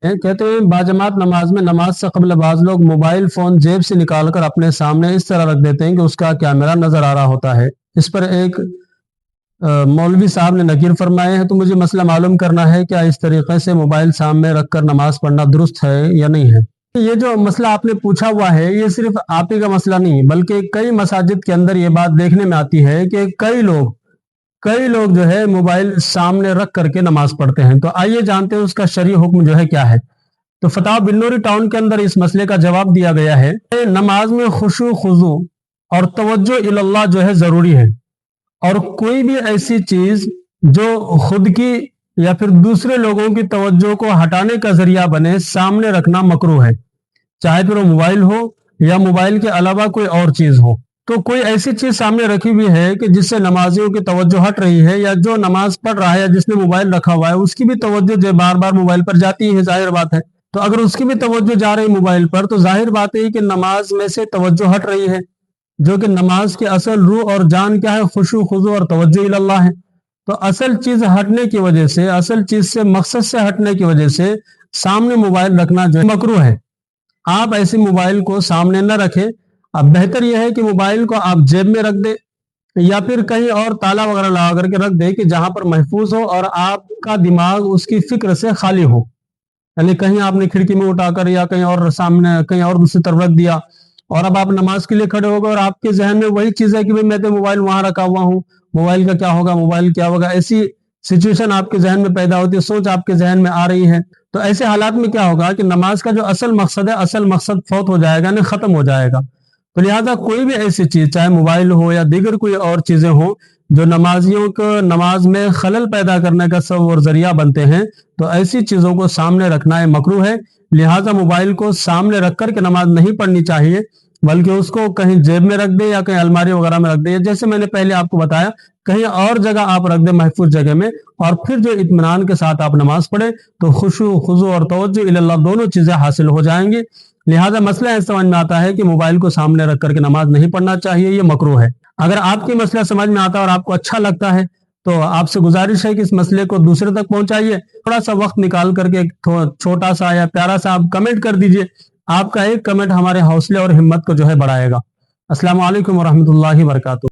कहते हैं बाजमात नमाज में नमाज से कबल बाज लोग मोबाइल फोन जेब से निकाल कर अपने सामने इस तरह रख देते हैं कि उसका कैमरा नजर आ रहा होता है। इस पर एक मौलवी साहब ने नकीर फरमाए हैं, तो मुझे मसला मालूम करना है क्या इस तरीके से मोबाइल सामने रखकर नमाज पढ़ना दुरुस्त है या नहीं है। ये जो मसला आपने पूछा हुआ है ये सिर्फ आप ही का मसला नहीं बल्कि कई मसाजिद के अंदर ये बात देखने में आती है कि कई लोग जो है मोबाइल सामने रख करके नमाज पढ़ते हैं। तो आइए जानते हैं उसका शरई हुक्म जो है क्या है। तो फतवा बिन्नूरी टाउन के अंदर इस मसले का जवाब दिया गया है। नमाज में खुशू खुजू और तवज्जो इल्लाह जो है जरूरी है, और कोई भी ऐसी चीज जो खुद की या फिर दूसरे लोगों की तवज्जो को हटाने का जरिया बने सामने रखना मकरूह है, चाहे फिर वो मोबाइल हो या मोबाइल के अलावा कोई और चीज हो। तो कोई ऐसी चीज सामने रखी हुई है कि जिससे नमाजियों की तवज्जो हट रही है, या जो नमाज पढ़ रहा है या जिसने मोबाइल रखा हुआ है उसकी भी तवज्जो जो बार बार मोबाइल पर जाती है, जाहिर बात है। तो अगर उसकी भी तवज्जो जा रही है मोबाइल पर, तो जाहिर बात है कि नमाज में से तवज्जो हट रही है, जो कि नमाज की असल रूह और जान क्या है, खुशू खुजू और तवज्जो इल्लाह है। तो असल चीज हटने की वजह से, असल चीज से, मकसद से हटने की वजह से सामने मोबाइल रखना जो मकरूह है। आप ऐसे मोबाइल को सामने न रखें। अब बेहतर यह है कि मोबाइल को आप जेब में रख दे या फिर कहीं और ताला वगैरह लगा करके रख दे कि जहां पर महफूज हो और आपका दिमाग उसकी फिक्र से खाली हो। यानी कहीं आपने खिड़की में उठाकर या कहीं और सामने कहीं और दूसरी तरफ रख दिया, और अब आप नमाज के लिए खड़े हो गए और आपके जहन में वही चीज है कि भाई मैं तो मोबाइल वहां रखा हुआ हूँ, मोबाइल का क्या होगा, मोबाइल क्या होगा, ऐसी सिचुएशन आपके जहन में पैदा होती है, सोच आपके जहन में आ रही है। तो ऐसे हालात में क्या होगा कि नमाज का जो असल मकसद है, असल मकसद फौत हो जाएगा, ना खत्म हो जाएगा। तो लिहाजा कोई भी ऐसी चीज, चाहे मोबाइल हो या दीगर कोई और चीजें हो, जो नमाजियों को नमाज में खलल पैदा करने का सबब और जरिया बनते हैं, तो ऐसी चीजों को सामने रखना मकरूह है। लिहाजा मोबाइल को सामने रख कर के नमाज नहीं पढ़नी चाहिए, बल्कि उसको कहीं जेब में रख दे या कहीं अलमारी वगैरह में रख दे, जैसे मैंने पहले आपको बताया, कहीं और जगह आप रख दे, महफूज जगह में, और फिर जो इत्मीनान के साथ आप नमाज पढ़े तो खुशू खुजू और तवज्जो इल्लाह दोनों चीजें हासिल हो जाएंगी। लिहाजा मसला ऐसा समझ में आता है कि मोबाइल को सामने रख करके नमाज नहीं पढ़ना चाहिए, ये मकरूह है। अगर आपकी मसला समझ में आता है और आपको अच्छा लगता है तो आपसे गुजारिश है कि इस मसले को दूसरे तक पहुंचाइए। थोड़ा सा वक्त निकाल करके एक छोटा सा या प्यारा सा आप कमेंट कर दीजिए। आपका एक कमेंट हमारे हौसले और हिम्मत को जो है बढ़ाएगा। अस्सलाम वालेकुम व रहमतुल्लाहि व बरकातुहू।